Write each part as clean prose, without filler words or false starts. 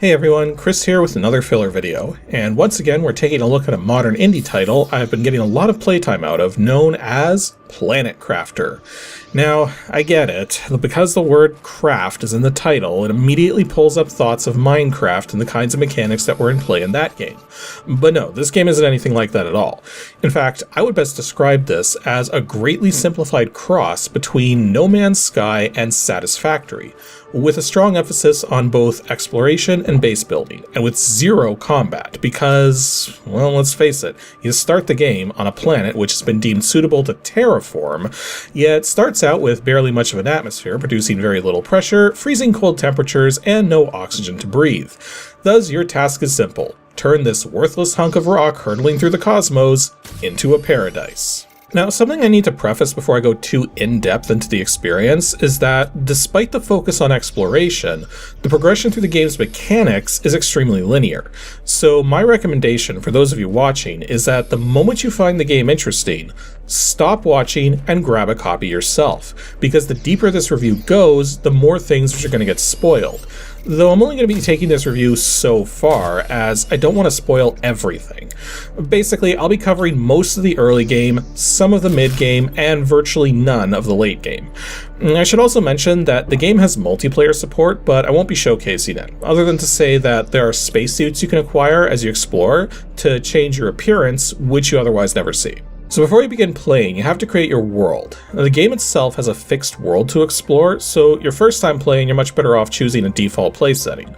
Hey everyone, Chris here with another filler video, and once again we're taking a look at a modern indie title I've been getting a lot of playtime out of, known as Planet Crafter. Now, I get it, because the word craft is in the title, it immediately pulls up thoughts of Minecraft and the kinds of mechanics that were in play in that game. But no, this game isn't anything like that at all. In fact, I would best describe this as a greatly simplified cross between No Man's Sky and Satisfactory, with a strong emphasis on both exploration and base building, and with zero combat, because, well, let's face it, you start the game on a planet which has been deemed suitable to terraform, yet starts out with barely much of an atmosphere, producing very little pressure, freezing cold temperatures, and no oxygen to breathe. Thus, your task is simple: turn this worthless hunk of rock hurtling through the cosmos into a paradise. Now, something I need to preface before I go too in-depth into the experience is that, despite the focus on exploration, the progression through the game's mechanics is extremely linear. So my recommendation for those of you watching is that the moment you find the game interesting, stop watching and grab a copy yourself, because the deeper this review goes, the more things which are going to get spoiled. Though I'm only going to be taking this review so far, as I don't want to spoil everything. Basically, I'll be covering most of the early game, some of the mid-game, and virtually none of the late game. I should also mention that the game has multiplayer support, but I won't be showcasing it, other than to say that there are spacesuits you can acquire as you explore to change your appearance, which you otherwise never see. So before you begin playing, you have to create your world. Now, the game itself has a fixed world to explore, so your first time playing, you're much better off choosing a default play setting.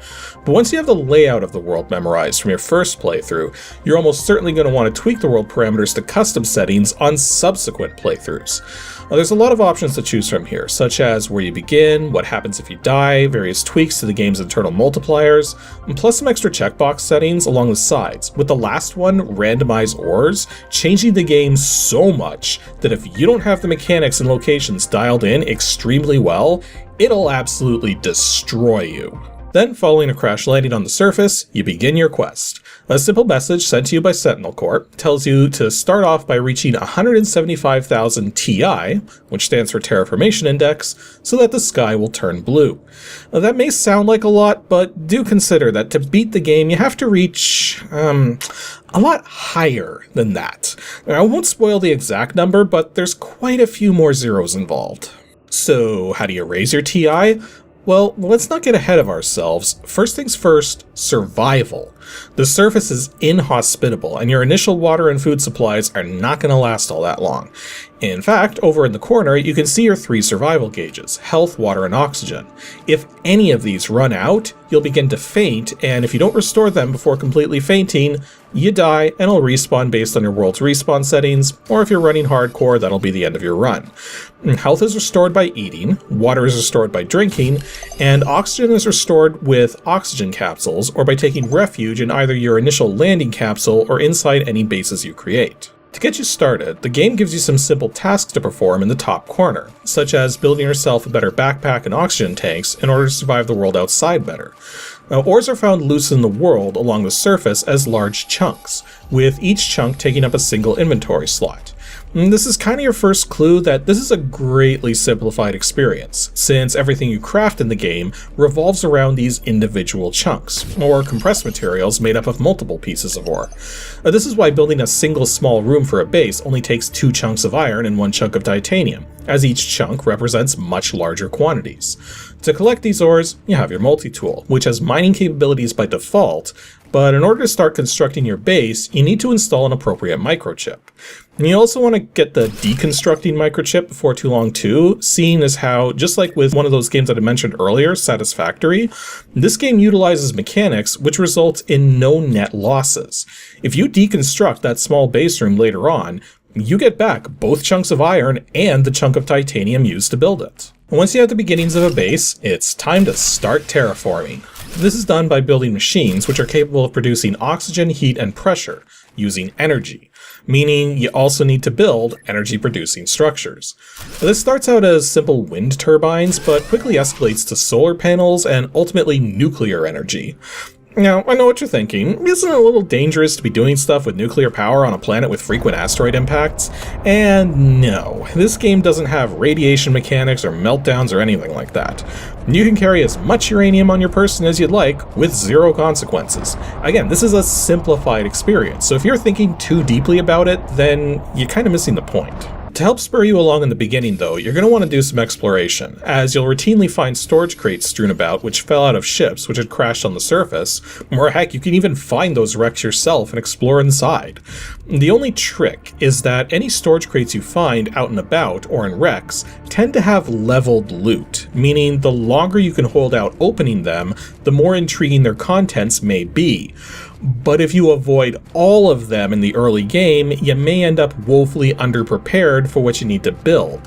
But once you have the layout of the world memorized from your first playthrough, you're almost certainly going to want to tweak the world parameters to custom settings on subsequent playthroughs. Now, there's a lot of options to choose from here, such as where you begin, what happens if you die, various tweaks to the game's internal multipliers, and plus some extra checkbox settings along the sides, with the last one, randomize ores, changing the game so much that if you don't have the mechanics and locations dialed in extremely well, it'll absolutely destroy you. Then, following a crash landing on the surface, you begin your quest. A simple message sent to you by Sentinel Corp tells you to start off by reaching 175,000 TI, which stands for Terraformation Index, so that the sky will turn blue. Now, that may sound like a lot, but do consider that to beat the game, you have to reach, a lot higher than that. Now, I won't spoil the exact number, but there's quite a few more zeros involved. So, how do you raise your TI? Well, let's not get ahead of ourselves. First things first, survival. The surface is inhospitable, and your initial water and food supplies are not going to last all that long. In fact, over in the corner, you can see your 3 survival gauges: health, water, and oxygen. If any of these run out, you'll begin to faint, and if you don't restore them before completely fainting, you die and it'll respawn based on your world's respawn settings, or if you're running hardcore, that'll be the end of your run. Health is restored by eating, water is restored by drinking, and oxygen is restored with oxygen capsules, or by taking refuge in either your initial landing capsule or inside any bases you create. To get you started, the game gives you some simple tasks to perform in the top corner, such as building yourself a better backpack and oxygen tanks in order to survive the world outside better. Now, ores are found loose in the world along the surface as large chunks, with each chunk taking up a single inventory slot. And this is kind of your first clue that this is a greatly simplified experience, since everything you craft in the game revolves around these individual chunks, or compressed materials made up of multiple pieces of ore. This is why building a single small room for a base only takes 2 chunks of iron and 1 chunk of titanium, as each chunk represents much larger quantities. To collect these ores, you have your multi-tool, which has mining capabilities by default, but in order to start constructing your base, you need to install an appropriate microchip. And you also want to get the deconstructing microchip before too long too, seeing as how, just like with one of those games that I mentioned earlier, Satisfactory, this game utilizes mechanics which result in no net losses. If you deconstruct that small base room later on, you get back both chunks of iron and the chunk of titanium used to build it. Once you have the beginnings of a base, it's time to start terraforming. This is done by building machines which are capable of producing oxygen, heat, and pressure, using energy, meaning you also need to build energy-producing structures. This starts out as simple wind turbines, but quickly escalates to solar panels and ultimately nuclear energy. Now, I know what you're thinking. Isn't it a little dangerous to be doing stuff with nuclear power on a planet with frequent asteroid impacts? And no, this game doesn't have radiation mechanics or meltdowns or anything like that. You can carry as much uranium on your person as you'd like with zero consequences. Again, this is a simplified experience, so if you're thinking too deeply about it, then you're kind of missing the point. To help spur you along in the beginning though, you're going to want to do some exploration, as you'll routinely find storage crates strewn about which fell out of ships which had crashed on the surface, or heck, you can even find those wrecks yourself and explore inside. The only trick is that any storage crates you find out and about or in wrecks tend to have leveled loot, meaning the longer you can hold out opening them, the more intriguing their contents may be. But if you avoid all of them in the early game, you may end up woefully underprepared for what you need to build.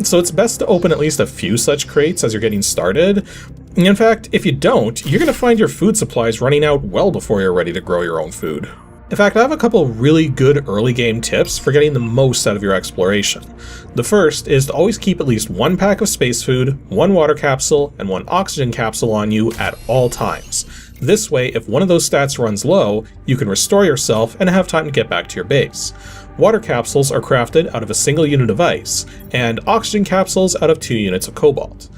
So it's best to open at least a few such crates as you're getting started. In fact, if you don't, you're going to find your food supplies running out well before you're ready to grow your own food. In fact, I have a couple really good early game tips for getting the most out of your exploration. The first is to always keep at least one pack of space food, one water capsule, and one oxygen capsule on you at all times. This way, if one of those stats runs low, you can restore yourself and have time to get back to your base. Water capsules are crafted out of a single unit of ice, and oxygen capsules out of 2 units of cobalt.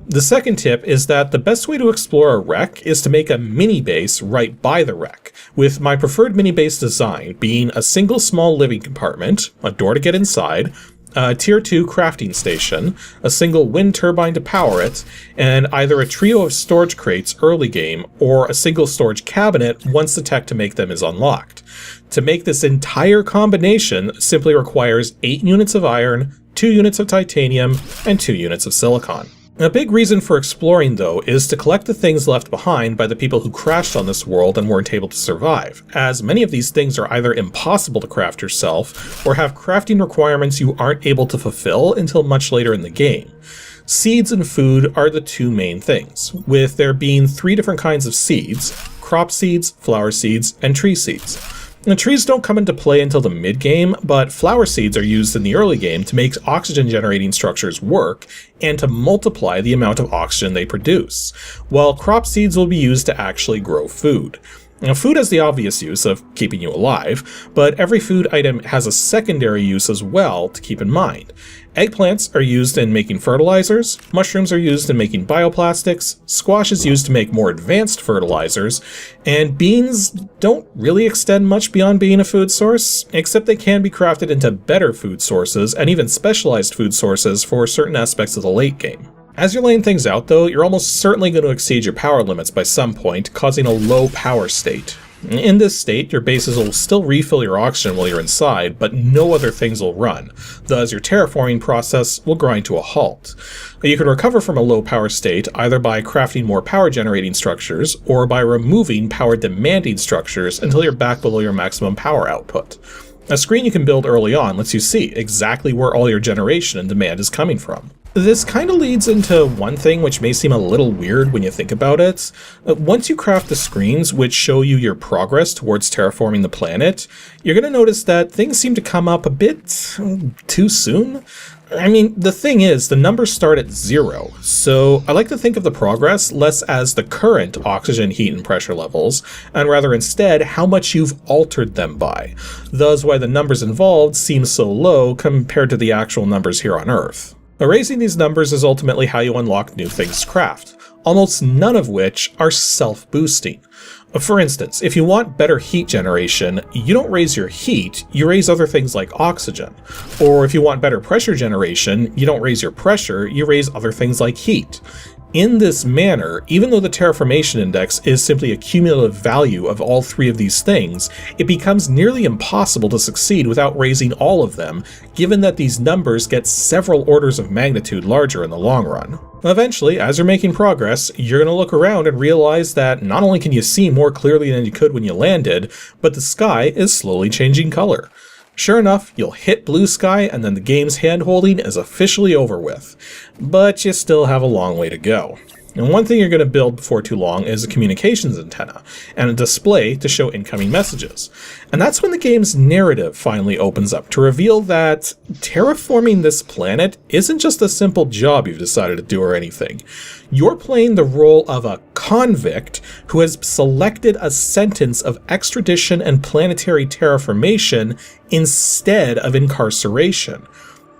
The second tip is that the best way to explore a wreck is to make a mini base right by the wreck, with my preferred mini base design being a single small living compartment, a door to get inside, a tier 2 crafting station, a single wind turbine to power it, and either a trio of storage crates early game or a single storage cabinet once the tech to make them is unlocked. To make this entire combination simply requires 8 units of iron, 2 units of titanium, and 2 units of silicon. A big reason for exploring, though, is to collect the things left behind by the people who crashed on this world and weren't able to survive, as many of these things are either impossible to craft yourself, or have crafting requirements you aren't able to fulfill until much later in the game. Seeds and food are the 2 main things, with there being 3 different kinds of seeds: crop seeds, flower seeds, and tree seeds. The trees don't come into play until the mid-game, but flower seeds are used in the early game to make oxygen-generating structures work and to multiply the amount of oxygen they produce, while crop seeds will be used to actually grow food. Now, food has the obvious use of keeping you alive, but every food item has a secondary use as well to keep in mind. Eggplants are used in making fertilizers, mushrooms are used in making bioplastics, squash is used to make more advanced fertilizers, and beans don't really extend much beyond being a food source, except they can be crafted into better food sources and even specialized food sources for certain aspects of the late game. As you're laying things out though, you're almost certainly going to exceed your power limits by some point, causing a low power state. In this state, your bases will still refill your oxygen while you're inside, but no other things will run, thus your terraforming process will grind to a halt. You can recover from a low power state either by crafting more power generating structures, or by removing power demanding structures until you're back below your maximum power output. A screen you can build early on lets you see exactly where all your generation and demand is coming from. This kind of leads into one thing which may seem a little weird when you think about it. Once you craft the screens which show you your progress towards terraforming the planet, you're going to notice that things seem to come up a bit too soon. I mean, the thing is, the numbers start at 0, so I like to think of the progress less as the current oxygen, heat, and pressure levels, and rather instead how much you've altered them by, thus why the numbers involved seem so low compared to the actual numbers here on Earth. Raising these numbers is ultimately how you unlock new things to craft, almost none of which are self-boosting. For instance, if you want better heat generation, you don't raise your heat, you raise other things like oxygen. Or if you want better pressure generation, you don't raise your pressure, you raise other things like heat. In this manner, even though the terraformation index is simply a cumulative value of all 3 of these things, it becomes nearly impossible to succeed without raising all of them, given that these numbers get several orders of magnitude larger in the long run. Eventually, as you're making progress, you're going to look around and realize that not only can you see more clearly than you could when you landed, but the sky is slowly changing color. Sure enough, you'll hit blue sky and then the game's hand-holding is officially over with. But you still have a long way to go. And one thing you're going to build before too long is a communications antenna and a display to show incoming messages. And that's when the game's narrative finally opens up to reveal that terraforming this planet isn't just a simple job you've decided to do or anything. You're playing the role of a convict who has selected a sentence of extradition and planetary terraformation instead of incarceration.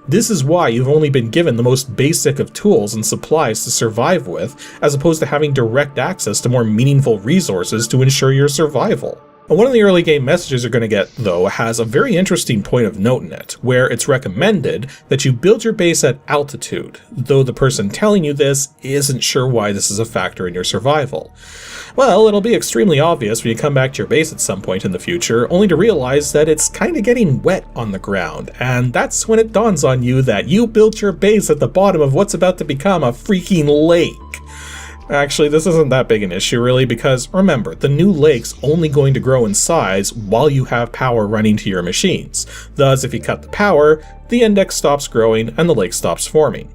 This is why you've only been given the most basic of tools and supplies to survive with, as opposed to having direct access to more meaningful resources to ensure your survival. And one of the early game messages you're going to get, though, has a very interesting point of note in it, where it's recommended that you build your base at altitude, though the person telling you this isn't sure why this is a factor in your survival. Well, it'll be extremely obvious when you come back to your base at some point in the future, only to realize that it's kind of getting wet on the ground, and that's when it dawns on you that you built your base at the bottom of what's about to become a freaking lake. Actually, this isn't that big an issue really, because remember, the new lake's only going to grow in size while you have power running to your machines. Thus, if you cut the power, the index stops growing and the lake stops forming.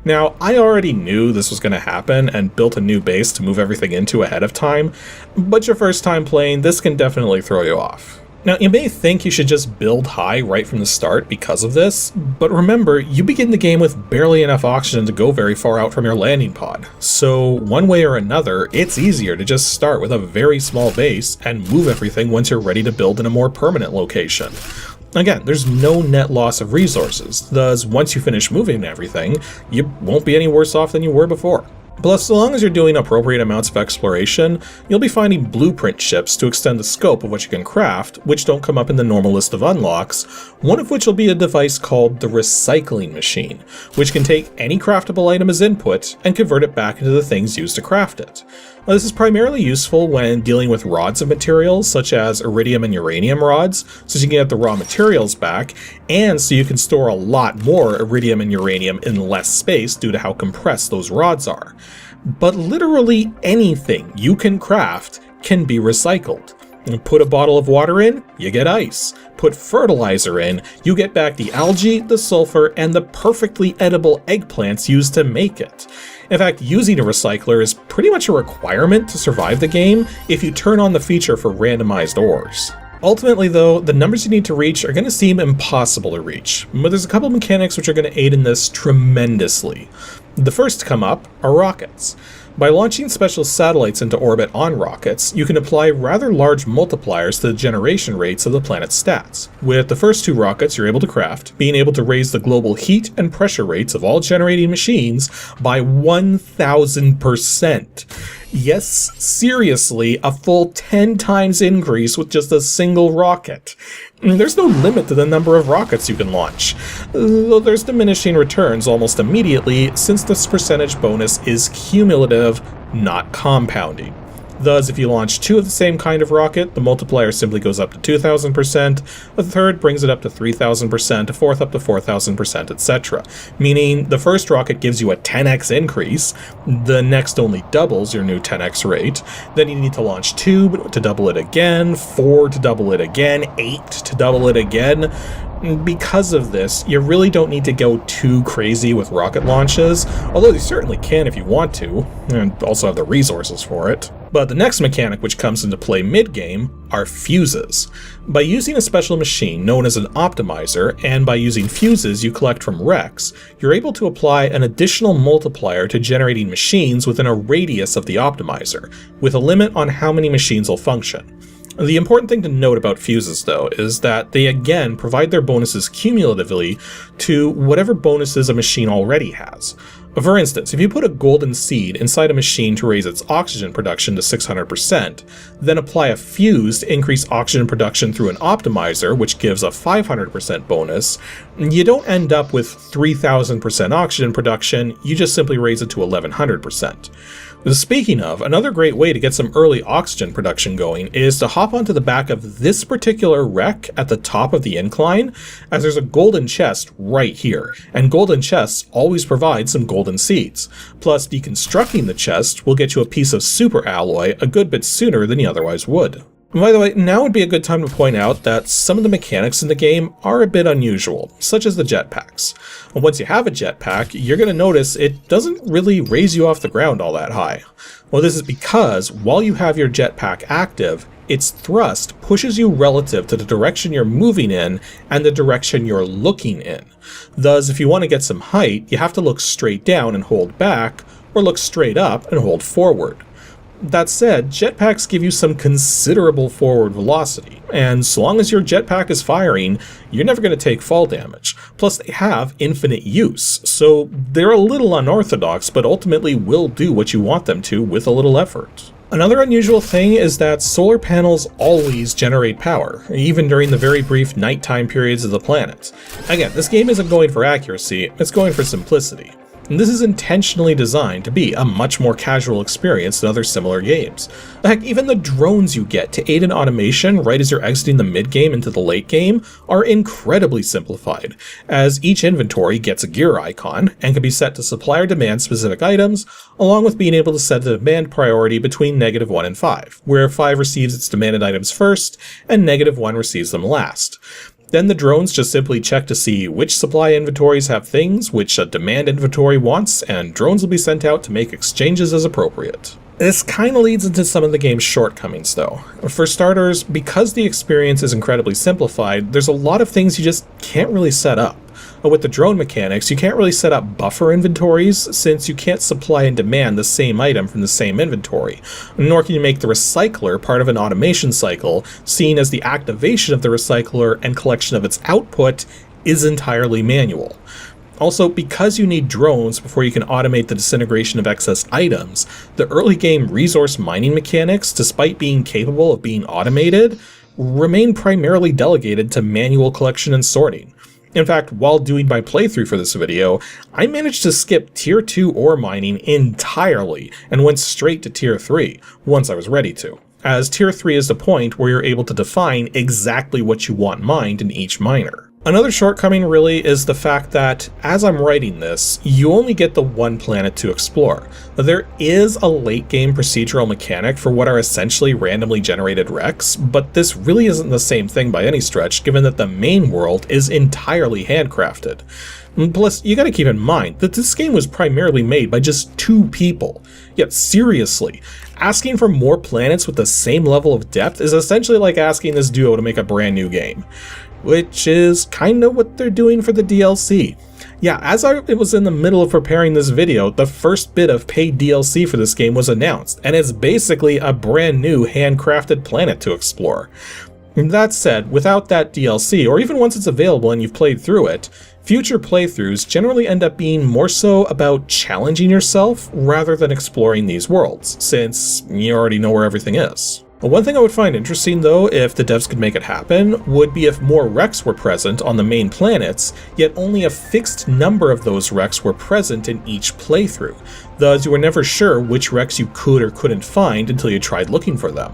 Now, I already knew this was going to happen and built a new base to move everything into ahead of time, but your first time playing, this can definitely throw you off. Now, you may think you should just build high right from the start because of this, but remember, you begin the game with barely enough oxygen to go very far out from your landing pod. So, one way or another, it's easier to just start with a very small base and move everything once you're ready to build in a more permanent location. Again, there's no net loss of resources, thus once you finish moving everything, you won't be any worse off than you were before. Plus, so long as you're doing appropriate amounts of exploration, you'll be finding blueprint ships to extend the scope of what you can craft, which don't come up in the normal list of unlocks, one of which will be a device called the Recycling Machine, which can take any craftable item as input and convert it back into the things used to craft it. Now, this is primarily useful when dealing with rods of materials, such as iridium and uranium rods, so you can get the raw materials back, and so you can store a lot more iridium and uranium in less space due to how compressed those rods are. But literally anything you can craft can be recycled. Put a bottle of water in, you get ice. Put fertilizer in, you get back the algae, the sulfur, and the perfectly edible eggplants used to make it. In fact, using a recycler is pretty much a requirement to survive the game if you turn on the feature for randomized ores. Ultimately though, the numbers you need to reach are going to seem impossible to reach, but there's a couple mechanics which are going to aid in this tremendously. The first to come up are rockets. By launching special satellites into orbit on rockets, you can apply rather large multipliers to the generation rates of the planet's stats. With the first two rockets you're able to craft, being able to raise the global heat and pressure rates of all generating machines by 1000%. Yes, seriously, a full 10 times increase with just a single rocket. There's no limit to the number of rockets you can launch, though there's diminishing returns almost immediately since this percentage bonus is cumulative, not compounding. Thus, if you launch two of the same kind of rocket, the multiplier simply goes up to 2000%, a third brings it up to 3000%, a fourth up to 4000%, etc. Meaning, the first rocket gives you a 10x increase, the next only doubles your new 10x rate, then you need to launch 2 to double it again, 4 to double it again, 8 to double it again. Because of this, you really don't need to go too crazy with rocket launches, although you certainly can if you want to, and also have the resources for it. But the next mechanic which comes into play mid-game are fuses. By using a special machine known as an optimizer, and by using fuses you collect from wrecks, you're able to apply an additional multiplier to generating machines within a radius of the optimizer, with a limit on how many machines will function. The important thing to note about fuses, though, is that they again provide their bonuses cumulatively to whatever bonuses a machine already has. For instance, if you put a golden seed inside a machine to raise its oxygen production to 600%, then apply a fuse to increase oxygen production through an optimizer, which gives a 500% bonus, you don't end up with 3000% oxygen production, you just simply raise it to 1100%. Speaking of, another great way to get some early oxygen production going is to hop onto the back of this particular wreck at the top of the incline, as there's a golden chest right here, and golden chests always provide some golden seeds. Plus, deconstructing the chest will get you a piece of super alloy a good bit sooner than you otherwise would. By the way, now would be a good time to point out that some of the mechanics in the game are a bit unusual, such as the jetpacks. Once you have a jetpack, you're going to notice it doesn't really raise you off the ground all that high. Well, this is because while you have your jetpack active, its thrust pushes you relative to the direction you're moving in and the direction you're looking in. Thus, if you want to get some height, you have to look straight down and hold back, or look straight up and hold forward. That said, jetpacks give you some considerable forward velocity, and so long as your jetpack is firing, you're never going to take fall damage. Plus, they have infinite use, so they're a little unorthodox, but ultimately will do what you want them to with a little effort. Another unusual thing is that solar panels always generate power, even during the very brief nighttime periods of the planet. Again, this game isn't going for accuracy, it's going for simplicity. And this is intentionally designed to be a much more casual experience than other similar games. Heck, even the drones you get to aid in automation right as you're exiting the mid-game into the late game are incredibly simplified, as each inventory gets a gear icon and can be set to supply or demand specific items, along with being able to set the demand priority between -1 and 5, where 5 receives its demanded items first and -1 receives them last. Then the drones just simply check to see which supply inventories have things which a demand inventory wants, and drones will be sent out to make exchanges as appropriate. This kind of leads into some of the game's shortcomings though. For starters, because the experience is incredibly simplified, there's a lot of things you just can't really set up. With the drone mechanics, you can't really set up buffer inventories since you can't supply and demand the same item from the same inventory, nor can you make the recycler part of an automation cycle, seeing as the activation of the recycler and collection of its output is entirely manual. Also, because you need drones before you can automate the disintegration of excess items, the early game resource mining mechanics, despite being capable of being automated, remain primarily delegated to manual collection and sorting. In fact, while doing my playthrough for this video, I managed to skip Tier 2 ore mining entirely and went straight to Tier 3 once I was ready to, as Tier 3 is the point where you're able to define exactly what you want mined in each miner. Another shortcoming really is the fact that, as I'm writing this, you only get the one planet to explore. There is a late game procedural mechanic for what are essentially randomly generated wrecks, but this really isn't the same thing by any stretch, given that the main world is entirely handcrafted. Plus, you gotta keep in mind that this game was primarily made by just 2 people. Yet seriously, asking for more planets with the same level of depth is essentially like asking this duo to make a brand new game. Which is kinda what they're doing for the DLC. Yeah, as I was in the middle of preparing this video, the first bit of paid DLC for this game was announced, and it's basically a brand new handcrafted planet to explore. That said, without that DLC, or even once it's available and you've played through it, future playthroughs generally end up being more so about challenging yourself rather than exploring these worlds, since you already know where everything is. One thing I would find interesting though, if the devs could make it happen, would be if more wrecks were present on the main planets, yet only a fixed number of those wrecks were present in each playthrough. Thus, you were never sure which wrecks you could or couldn't find until you tried looking for them.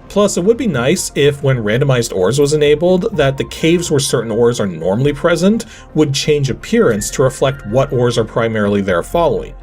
Plus, it would be nice if, when randomized ores was enabled, that the caves where certain ores are normally present would change appearance to reflect what ores are primarily there following.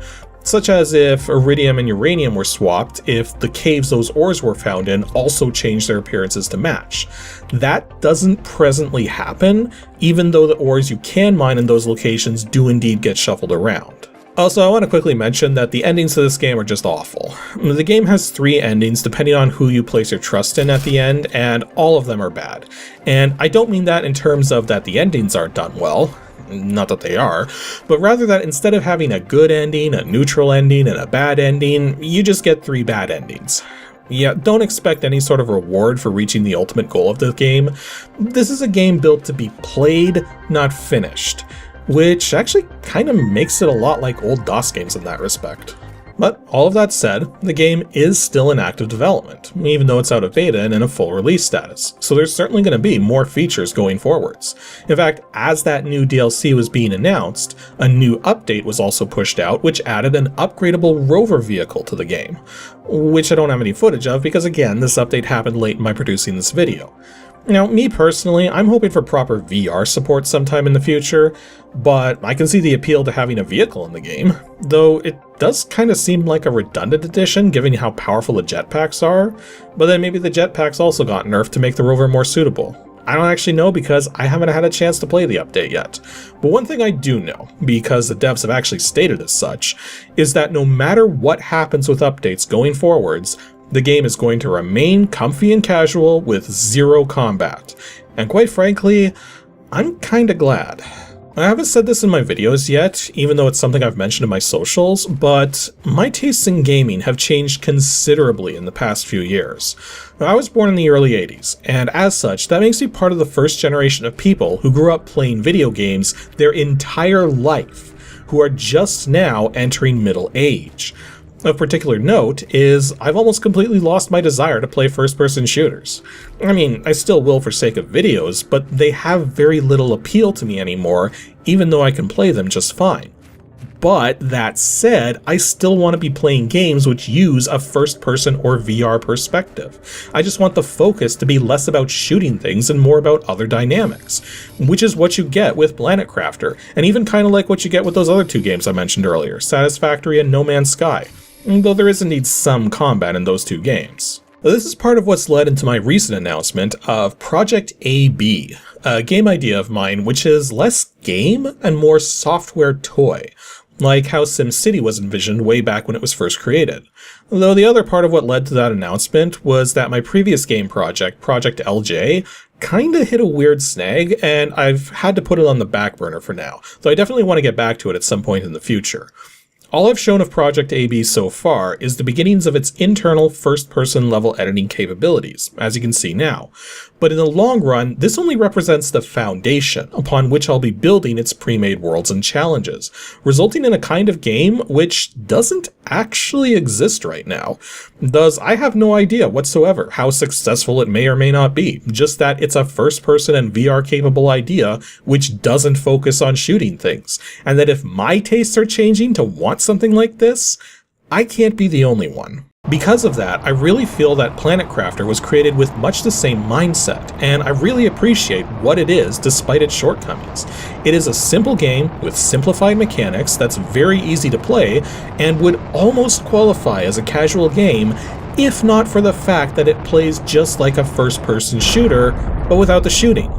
Such as if iridium and uranium were swapped, if the caves those ores were found in also changed their appearances to match. That doesn't presently happen, even though the ores you can mine in those locations do indeed get shuffled around. Also, I want to quickly mention that the endings to this game are just awful. The game has 3 endings depending on who you place your trust in at the end, and all of them are bad. And I don't mean that in terms of that the endings aren't done well. Not that they are, but rather that instead of having a good ending, a neutral ending, and a bad ending, you just get 3 bad endings. Yeah, don't expect any sort of reward for reaching the ultimate goal of the game. This is a game built to be played, not finished, which actually kind of makes it a lot like old DOS games in that respect. But all of that said, the game is still in active development, even though it's out of beta and in a full release status, so there's certainly going to be more features going forwards. In fact, as that new DLC was being announced, a new update was also pushed out which added an upgradable rover vehicle to the game, which I don't have any footage of because again, this update happened late in my producing this video. Now, me personally, I'm hoping for proper VR support sometime in the future, but I can see the appeal to having a vehicle in the game, though it does kind of seem like a redundant addition given how powerful the jetpacks are, but then maybe the jetpacks also got nerfed to make the rover more suitable. I don't actually know because I haven't had a chance to play the update yet. But one thing I do know, because the devs have actually stated as such, is that no matter what happens with updates going forwards, the game is going to remain comfy and casual with zero combat. And quite frankly, I'm kinda glad. I haven't said this in my videos yet, even though it's something I've mentioned in my socials, but my tastes in gaming have changed considerably in the past few years. I was born in the early 80s, and as such, that makes me part of the first generation of people who grew up playing video games their entire life, who are just now entering middle age. Of particular note is I've almost completely lost my desire to play first-person shooters. I mean, I still will for sake of videos, but they have very little appeal to me anymore, even though I can play them just fine. But that said, I still want to be playing games which use a first-person or VR perspective. I just want the focus to be less about shooting things and more about other dynamics, which is what you get with Planet Crafter, and even kind of like what you get with those other two games I mentioned earlier, Satisfactory and No Man's Sky. Though there is indeed some combat in those two games. This is part of what's led into my recent announcement of Project AB, a game idea of mine which is less game and more software toy, like how SimCity was envisioned way back when it was first created. Though the other part of what led to that announcement was that my previous game project, Project LJ, kinda hit a weird snag, and I've had to put it on the back burner for now, though I definitely want to get back to it at some point in the future. All I've shown of Project AB so far is the beginnings of its internal first-person level editing capabilities, as you can see now. But in the long run, this only represents the foundation upon which I'll be building its pre-made worlds and challenges, resulting in a kind of game which doesn't actually exist right now. Thus, I have no idea whatsoever how successful it may or may not be, just that it's a first-person and VR-capable idea which doesn't focus on shooting things, and that if my tastes are changing to want something like this, I can't be the only one. Because of that, I really feel that Planet Crafter was created with much the same mindset, and I really appreciate what it is despite its shortcomings. It is a simple game with simplified mechanics that's very easy to play, and would almost qualify as a casual game if not for the fact that it plays just like a first-person shooter, but without the shooting.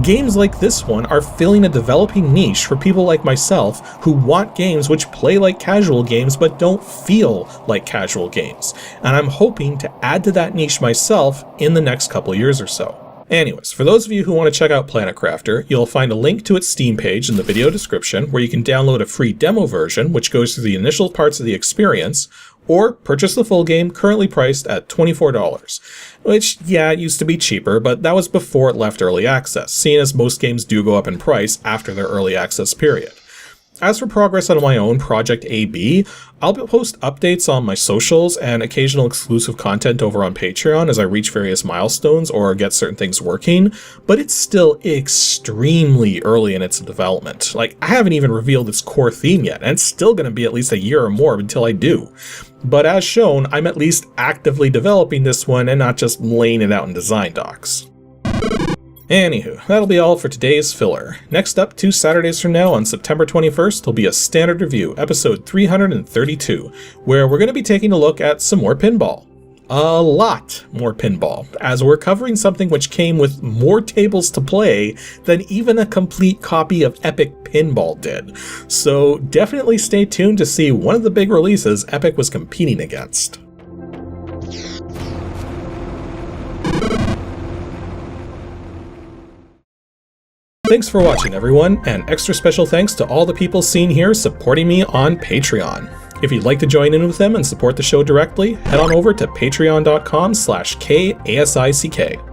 Games like this one are filling a developing niche for people like myself who want games which play like casual games but don't feel like casual games, and I'm hoping to add to that niche myself in the next couple years or so. Anyways, for those of you who want to check out Planet Crafter, you'll find a link to its Steam page in the video description where you can download a free demo version which goes through the initial parts of the experience, or purchase the full game, currently priced at $24. Which, yeah, it used to be cheaper, but that was before it left early access, seeing as most games do go up in price after their early access period. As for progress on my own Project AB, I'll post updates on my socials and occasional exclusive content over on Patreon as I reach various milestones or get certain things working, but it's still extremely early in its development. I haven't even revealed its core theme yet, and it's still going to be at least a year or more until I do. But as shown, I'm at least actively developing this one and not just laying it out in design docs. Anywho, that'll be all for today's filler. Next up, 2 Saturdays from now on September 21st will be a standard review, episode 332, where we're going to be taking a look at some more pinball. A lot more pinball, as we're covering something which came with more tables to play than even a complete copy of Epic Pinball did. So definitely stay tuned to see one of the big releases Epic was competing against. Thanks for watching, everyone, and extra special thanks to all the people seen here supporting me on Patreon. If you'd like to join in with them and support the show directly, head on over to patreon.com/KASICK.